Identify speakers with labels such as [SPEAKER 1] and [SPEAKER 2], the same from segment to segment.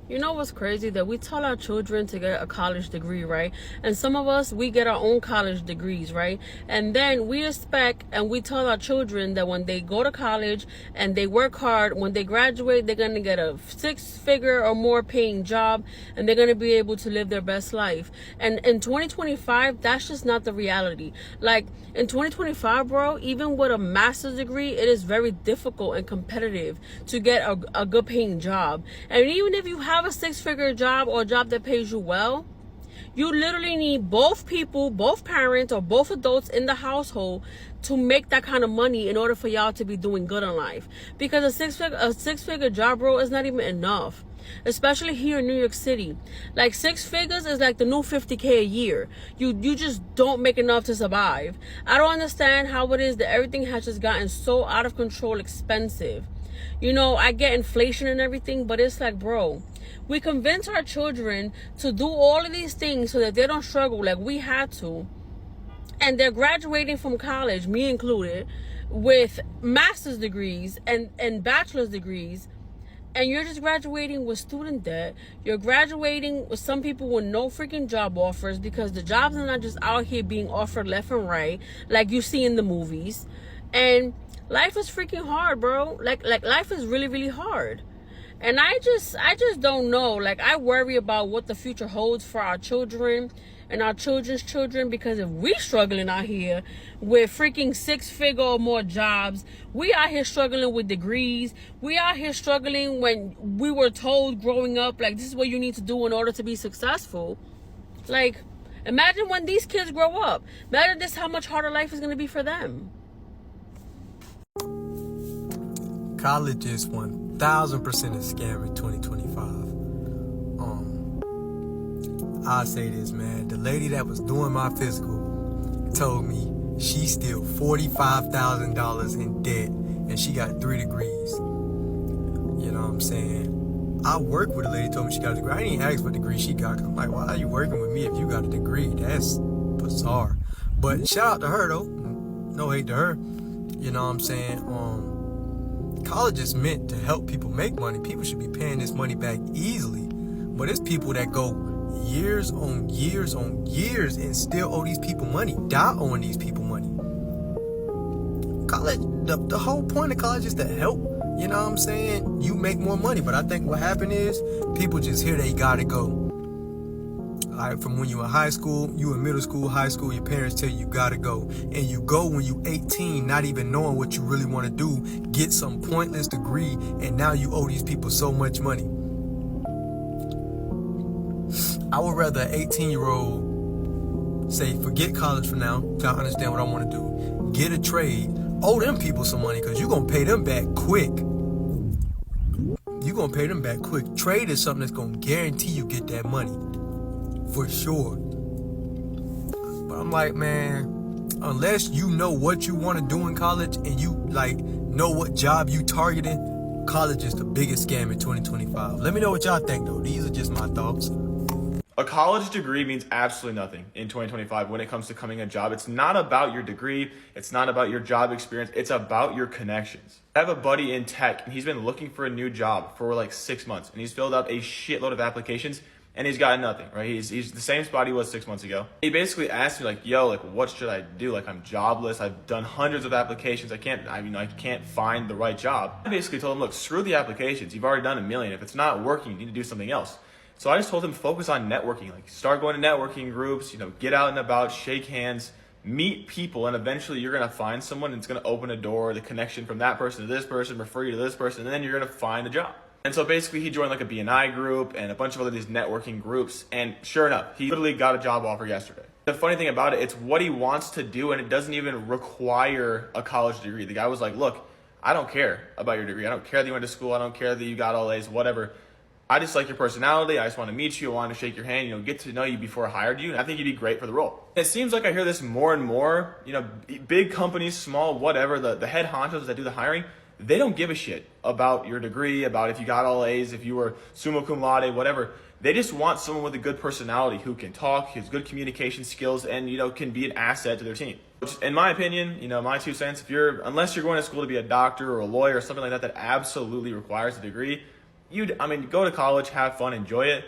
[SPEAKER 1] You know what's crazy? That we tell our children to get a college degree, right? And some of us, we get our own college degrees, right? And then we expect and we tell our children that when they go to college and they work hard, when they graduate, they're going to get a 6-figure or more paying job and they're going to be able to live their best life. And in 2025, that's just not the reality. Like in 2025, bro, even with a master's degree, it is very difficult and competitive to get a good paying job. And even if you have a 6-figure job or a job that pays you well, you literally need both people, both parents or both adults in the household to make that kind of money in order for y'all to be doing good in life. Because a six-figure job, bro, is not even enough. Especially here in New York City. Like 6 figures is like the new 50K a year. You just don't make enough to survive. I don't understand how it is that everything has just gotten so out of control expensive. You know, I get inflation and everything, but it's like, bro, we convince our children to do all of these things so that they don't struggle like we had to. And they're graduating from college, me included, with master's degrees and bachelor's degrees. And you're just graduating with student debt. You're graduating with some people with no freaking job offers because the jobs are not just out here being offered left and right like you see in the movies. And life is freaking hard, bro. Like life is really, really hard. And I just don't know. Like, I worry about what the future holds for our children and our children's children, because if we struggling out here with freaking 6-figure or more jobs, we out here struggling with degrees, we out here struggling when we were told growing up, like, this is what you need to do in order to be successful. Like, imagine when these kids grow up. Imagine this, how much harder life is going to be for them.
[SPEAKER 2] College is 1,000% a scam in 2025. I'll say this, man. The lady that was doing my physical told me she's still $45,000 in debt and she got 3 degrees. You know what I'm saying? I work with a lady told me she got a degree. I didn't ask what degree she got. I'm like, why are you working with me if you got a degree? That's bizarre. But shout out to her, though. No hate to her. You know what I'm saying? College is meant to help people make money. People should be paying this money back easily. But it's people that go years on years on years and still owe these people money, die owing these people money. College, the whole point of college is to help, you know what I'm saying, you make more money. But I think what happened is people just hear they gotta go. Like, from when you in high school, you in middle school, high school, your parents tell you gotta go. And you go when you 18, not even knowing what you really want to do, get some pointless degree, and now you owe these people so much money. I would rather an 18-year-old say, forget college for now, till I understand what I want to do. Get a trade, owe them people some money, because you're going to pay them back quick. You're going to pay them back quick. Trade is something that's going to guarantee you get that money. For sure. But I'm like, man, unless you know what you want to do in college and you like know what job you targeting, college is the biggest scam in 2025. Let me know what y'all think, though. These are just my thoughts.
[SPEAKER 3] A college degree means absolutely nothing in 2025 when it comes to becoming a job. It's not about your degree. It's not about your job experience. It's about your connections. I have a buddy in tech, and he's been looking for a new job for like 6 months, and he's filled out a shitload of applications, and he's got nothing, right? He's the same spot he was 6 months ago. He basically asked me, like, yo, like, what should I do? Like, I'm jobless. I've done hundreds of applications. I can't find the right job. I basically told him, look, screw the applications. You've already done a million. If it's not working, you need to do something else. So I just told him, focus on networking. Like, start going to networking groups, get out and about, shake hands, meet people, and eventually you're going to find someone and it's going to open a door, the connection from that person to this person, refer you to this person, and then you're going to find a job. And so basically he joined like a BNI group and a bunch of other these networking groups. And sure enough, he literally got a job offer yesterday. The funny thing about it, it's what he wants to do, and it doesn't even require a college degree. The guy was like, look, I don't care about your degree. I don't care that you went to school. I don't care that you got all A's, whatever. I just like your personality. I just want to meet you. I want to shake your hand, get to know you before I hired you. And I think you'd be great for the role. It seems like I hear this more and more, big companies, small, whatever, the head honchos that do the hiring, they don't give a shit about your degree, about if you got all A's, if you were summa cum laude, whatever. They just want someone with a good personality who can talk, has good communication skills, and, can be an asset to their team. Which, in my opinion, my 2 cents, unless you're going to school to be a doctor or a lawyer or something like that, that absolutely requires a degree, Go to college, have fun, enjoy it.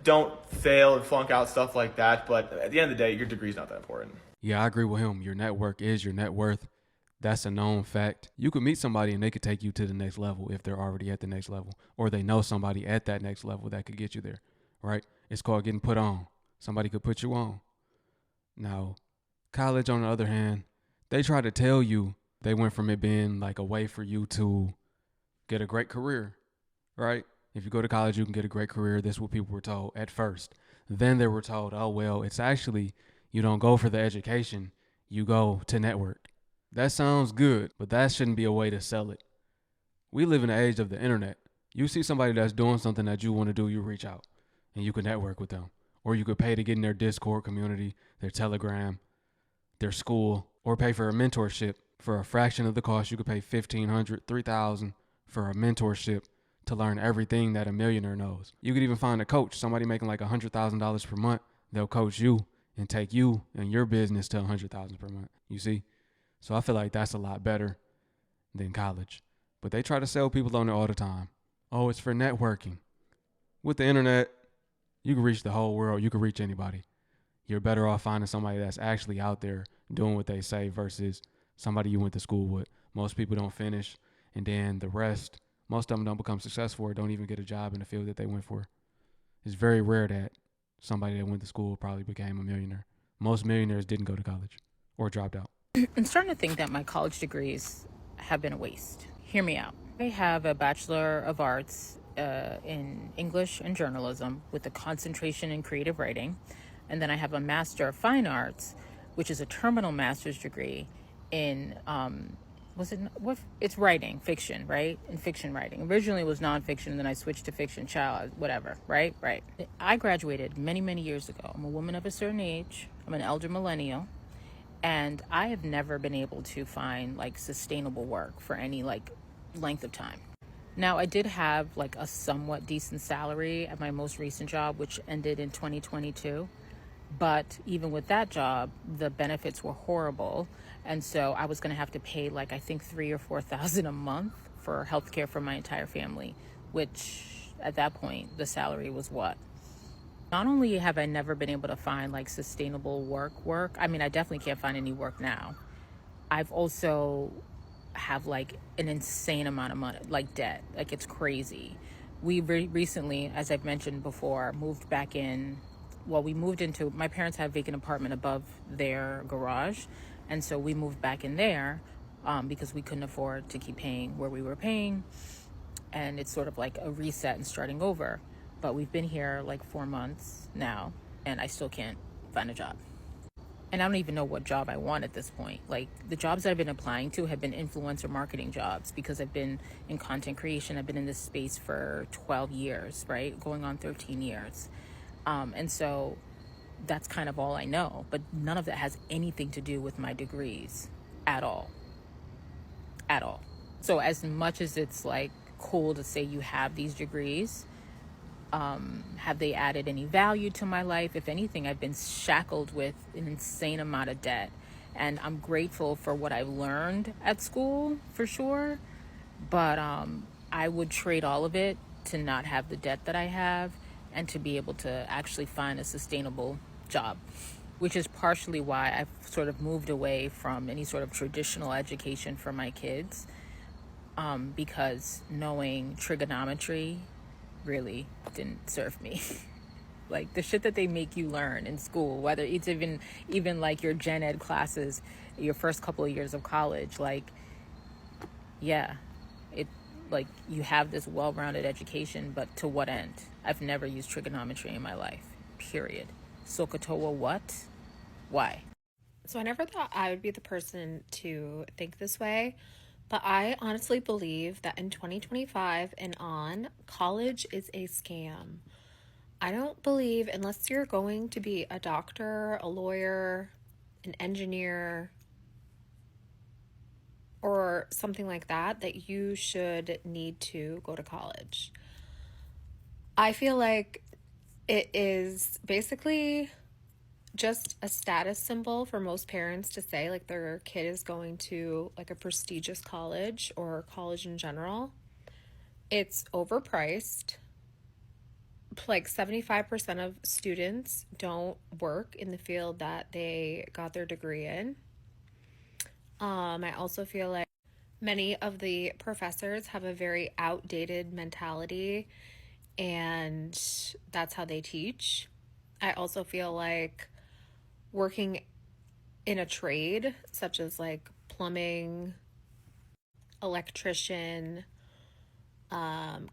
[SPEAKER 3] Don't fail and flunk out, stuff like that. But at the end of the day, your degree's not that important.
[SPEAKER 4] Yeah, I agree with him. Your network is your net worth. That's a known fact. You could meet somebody and they could take you to the next level if they're already at the next level, or they know somebody at that next level that could get you there, right? It's called getting put on. Somebody could put you on. Now, college, on the other hand, they try to tell you they went from it being like a way for you to get a great career, right? If you go to college, you can get a great career. That's what people were told at first. Then they were told, oh, well, it's actually, you don't go for the education, you go to network. That sounds good, but that shouldn't be a way to sell it. We live in the age of the internet. You see somebody that's doing something that you want to do, you reach out and you can network with them. Or you could pay to get in their Discord community, their Telegram, their school, or pay for a mentorship for a fraction of the cost. You could pay $1,500, $3,000 for a mentorship to learn everything that a millionaire knows. You could even find a coach, somebody making like $100,000 per month. They'll coach you and take you and your business to $100,000 per month. You see? So I feel like that's a lot better than college. But they try to sell people on it all the time. Oh, it's for networking. With the internet, you can reach the whole world. You can reach anybody. You're better off finding somebody that's actually out there doing what they say versus somebody you went to school with. Most people don't finish, and then the rest, most of them don't become successful or don't even get a job in the field that they went for. It's very rare that somebody that went to school probably became a millionaire. Most millionaires didn't go to college or dropped out.
[SPEAKER 5] I'm starting to think that my college degrees have been a waste. Hear me out. I have a Bachelor of Arts in English and Journalism with a concentration in creative writing. And then I have a Master of Fine Arts, which is a terminal master's degree in, it's writing, fiction, right? In fiction writing. Originally it was nonfiction, and then I switched to fiction, whatever, right? I graduated many, many years ago. I'm a woman of a certain age. I'm an elder millennial. And I have never been able to find like sustainable work for any like length of time. Now, I did have like a somewhat decent salary at my most recent job, which ended in 2022. But even with that job, the benefits were horrible. And so I was going to have to pay like, I think $3,000 or $4,000 a month for healthcare for my entire family, which at that point, the salary was what? Not only have I never been able to find like sustainable work. I mean, I definitely can't find any work now. I've also have like an insane amount of money, like debt, like it's crazy. We recently, as I've mentioned before, moved back in. Well, we moved into, my parents have a vacant apartment above their garage. And so we moved back in there because we couldn't afford to keep paying where we were paying. And it's sort of like a reset and starting over. But we've been here like 4 months now, and I still can't find a job. And I don't even know what job I want at this point. Like the jobs that I've been applying to have been influencer marketing jobs because I've been in content creation. I've been in this space for 12 years, right? Going on 13 years. And so that's kind of all I know. But none of that has anything to do with my degrees at all. At all. So as much as it's like cool to say you have these degrees, have they added any value to my life? If anything, I've been shackled with an insane amount of debt. And I'm grateful for what I've learned at school, for sure. But I would trade all of it to not have the debt that I have and to be able to actually find a sustainable job, which is partially why I've sort of moved away from any sort of traditional education for my kids, because knowing trigonometry really didn't serve me. Like the shit that they make you learn in school, whether it's even like your gen ed classes, your first couple of years of college, like, yeah, it like you have this well-rounded education, but to what end? I've never used trigonometry in my life, period. SOHCAHTOA what? Why?
[SPEAKER 6] So I never thought I would be the person to think this way, but I honestly believe that in 2025 and on, college is a scam. I don't believe, unless you're going to be a doctor, a lawyer, an engineer, or something like that, that you should need to go to college. I feel like it is basically just a status symbol for most parents to say like their kid is going to like a prestigious college or college in general. It's overpriced. Like 75% of students don't work in the field that they got their degree in. I also feel like many of the professors have a very outdated mentality, and that's how they teach. I also feel like working in a trade, such as like plumbing, electrician,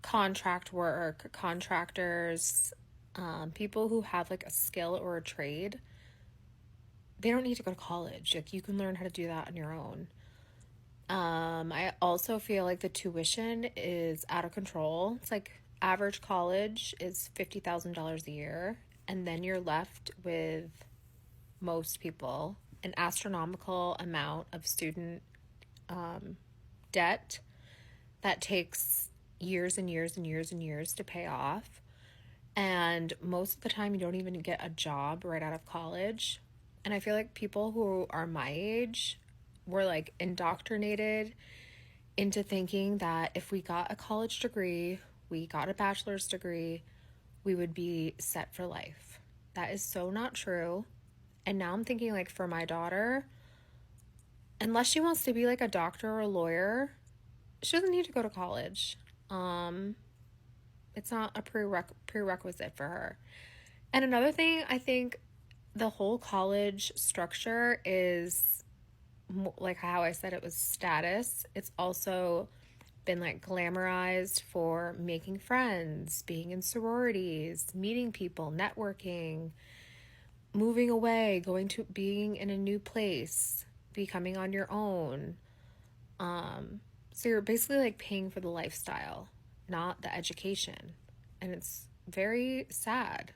[SPEAKER 6] contract work, contractors, people who have like a skill or a trade, they don't need to go to college. Like you can learn how to do that on your own. I also feel like the tuition is out of control. It's like average college is $50,000 a year, and then you're left with most people an astronomical amount of student debt that takes years and years and years and years to pay off. And most of the time, you don't even get a job right out of college. And I feel like people who are my age were like indoctrinated into thinking that if we got a college degree, we got a bachelor's degree, we would be set for life. That is so not true. And now I'm thinking, like, for my daughter, unless she wants to be like a doctor or a lawyer, she doesn't need to go to college. It's not a prerequisite for her. And another thing, I think the whole college structure is like how I said it was status. It's also been like glamorized for making friends, being in sororities, meeting people, networking, moving away, going to being in a new place, becoming on your own. So you're basically like paying for the lifestyle, not the education. And it's very sad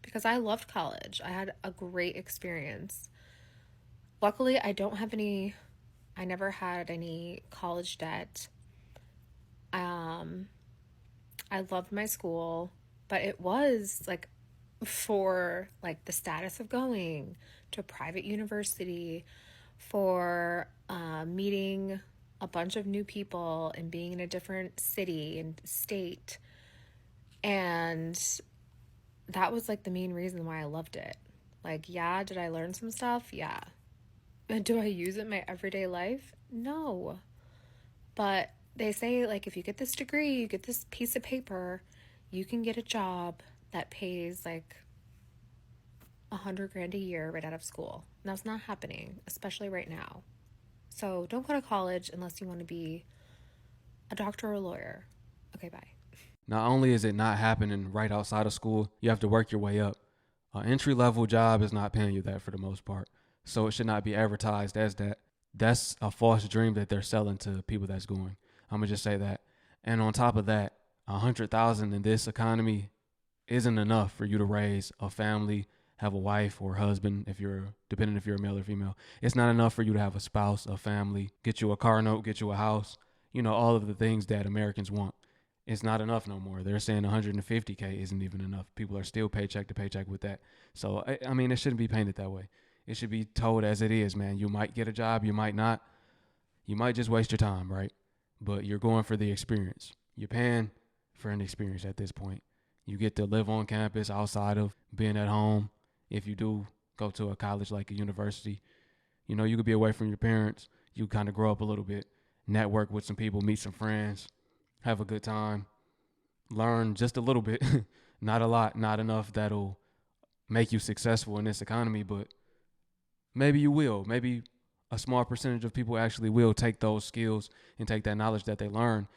[SPEAKER 6] because I loved college. I had a great experience. Luckily, I never had any college debt. I loved my school, but it was like for like the status of going to a private university, for meeting a bunch of new people and being in a different city and state. And that was like the main reason why I loved it. Like, yeah, did I learn some stuff? Yeah. And do I use it in my everyday life? No. But they say, like, if you get this degree, you get this piece of paper, you can get a job that pays like $100,000 a year right out of school. And that's not happening, especially right now. So don't go to college unless you want to be a doctor or a lawyer. Okay, bye.
[SPEAKER 4] Not only is it not happening right outside of school, you have to work your way up. An entry level job is not paying you that for the most part. So it should not be advertised as that. That's a false dream that they're selling to people that's going. I'm gonna just say that. And on top of that, 100,000 in this economy isn't enough for you to raise a family, have a wife or husband if you're a male or female. It's not enough for you to have a spouse, a family, get you a car note, get you a house, all of the things that Americans want. It's not enough no more. They're saying 150K isn't even enough. People are still paycheck to paycheck with that. So, I mean, it shouldn't be painted that way. It should be told as it is, man. You might get a job, you might not. You might just waste your time, right? But you're going for the experience. You're paying for an experience at this point. You get to live on campus outside of being at home. If you do go to a college like a university, you could be away from your parents. You kind of grow up a little bit, network with some people, meet some friends, have a good time, learn just a little bit, not a lot, not enough that'll make you successful in this economy, but maybe you will. Maybe a small percentage of people actually will take those skills and take that knowledge that they learn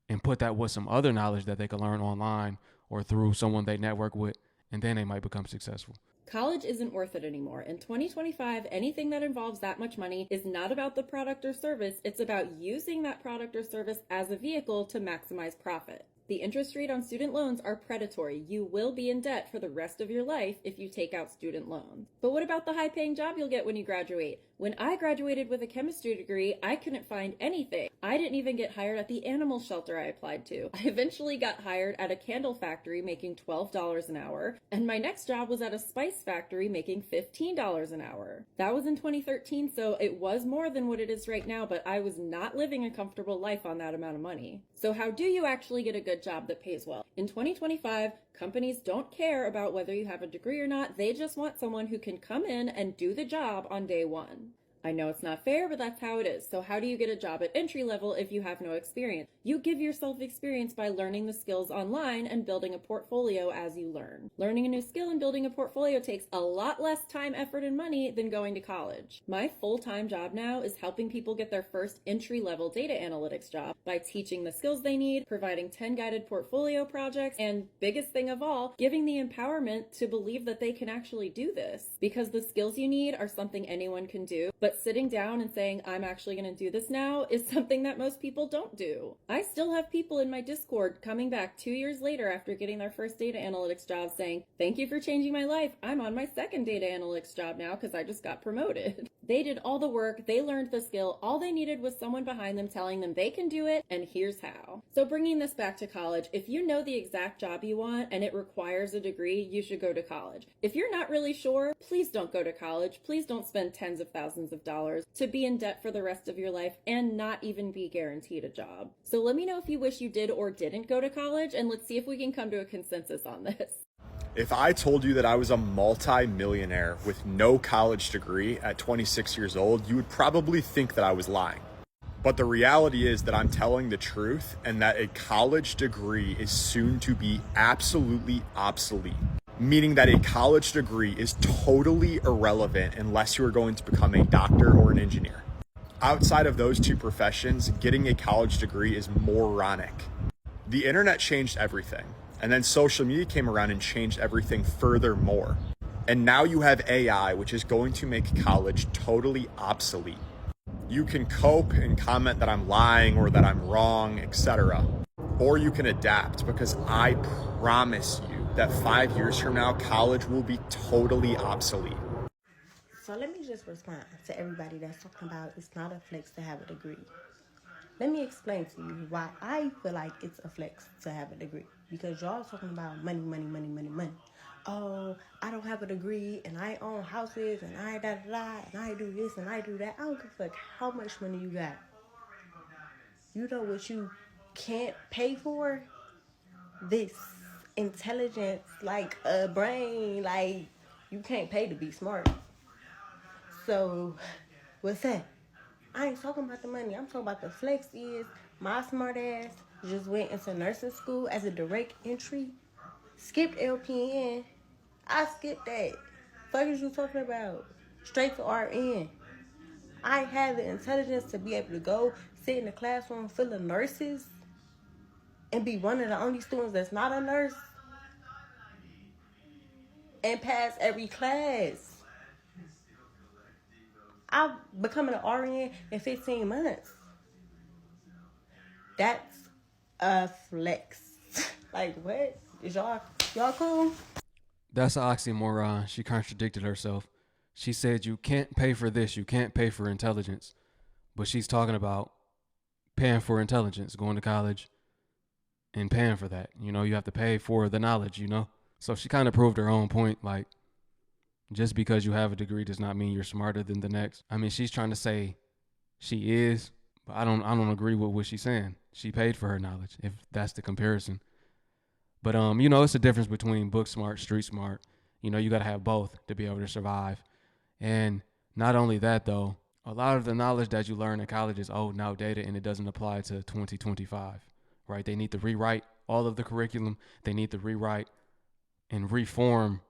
[SPEAKER 4] and put that with some other knowledge that they can learn online or through someone they network with, and then they might become successful.
[SPEAKER 7] College isn't worth it anymore. In 2025, anything that involves that much money is not about the product or service. It's about using that product or service as a vehicle to maximize profit. The interest rate on student loans are predatory. You will be in debt for the rest of your life if you take out student loans. But what about the high-paying job you'll get when you graduate? When I graduated with a chemistry degree, I couldn't find anything. I didn't even get hired at the animal shelter I applied to. I eventually got hired at a candle factory making $12 an hour, and my next job was at a spice factory making $15 an hour. That was in 2013, so it was more than what it is right now, but I was not living a comfortable life on that amount of money. So how do you actually get a good job that pays well? In 2025, companies don't care about whether you have a degree or not. They just want someone who can come in and do the job on day one. I know it's not fair, but that's how it is. So how do you get a job at entry level if you have no experience? You give yourself experience by learning the skills online and building a portfolio as you learn. Learning a new skill and building a portfolio takes a lot less time, effort, and money than going to college. My full-time job now is helping people get their first entry-level data analytics job by teaching the skills they need, providing 10 guided portfolio projects, and biggest thing of all, giving the empowerment to believe that they can actually do this. Because the skills you need are something anyone can do, but sitting down and saying, I'm actually going to do this now is something that most people don't do. I still have people in my Discord coming back 2 years later after getting their first data analytics job saying, thank you for changing my life. I'm on my second data analytics job now because I just got promoted. They did all the work. They learned the skill. All they needed was someone behind them telling them they can do it, and here's how. So bringing this back to college, if you know the exact job you want and it requires a degree, you should go to college. If you're not really sure, please don't go to college. Please don't spend tens of thousands of dollars to be in debt for the rest of your life and not even be guaranteed a job. So let me know if you wish you did or didn't go to college, and let's see if we can come to a consensus on this.
[SPEAKER 3] If I told you that I was a multi-millionaire with no college degree at 26 years old, you would probably think that I was lying. But the reality is that I'm telling the truth, and that a college degree is soon to be absolutely obsolete. Meaning that a college degree is totally irrelevant unless you are going to become a doctor or an engineer. Outside of those two professions, getting a college degree is moronic. The internet changed everything, and then social media came around and changed everything furthermore. And now you have AI, which is going to make college totally obsolete. You can cope and comment that I'm lying or that I'm wrong, etc. Or you can adapt, because I promise you that 5 years from now, college will be totally obsolete.
[SPEAKER 8] So let me just respond to everybody that's talking about it's not a flex to have a degree. Let me explain to you why I feel like it's a flex to have a degree. Because y'all talking about money, money, money, money, money. Oh, I don't have a degree and I own houses and I da-da-da and I do this and I do that. I don't give a fuck how much money you got. You know what you can't pay for? This intelligence, like a brain, like you can't pay to be smart. So, what's that? I ain't talking about the money. I'm talking about the flex is my smart ass just went into nursing school as a direct entry, skipped LPN. I skipped that. Fuck is you talking about? Straight to RN. I had the intelligence to be able to go sit in the classroom full of nurses and be one of the only students that's not a nurse and pass every class. I'm becoming an RN in 15 months. That's a flex. Like, what? Is y'all cool?
[SPEAKER 4] That's an oxymoron. She contradicted herself. She said you can't pay for this, you can't pay for intelligence. But she's talking about paying for intelligence, going to college and paying for that. You know, you have to pay for the knowledge, you know? So she kind of proved her own point, like, just because you have a degree does not mean you're smarter than the next. I mean, she's trying to say she is, but I don't agree with what she's saying. She paid for her knowledge, if that's the comparison. But you know, it's a difference between book smart, street smart. You know, you got to have both to be able to survive. And not only that, though, a lot of the knowledge that you learn in college is old and outdated, and it doesn't apply to 2025, right? They need to rewrite all of the curriculum. They need to rewrite and reform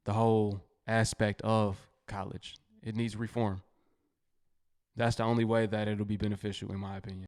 [SPEAKER 4] the whole aspect of college. It needs reform. That's the only way that it'll be beneficial, in my opinion.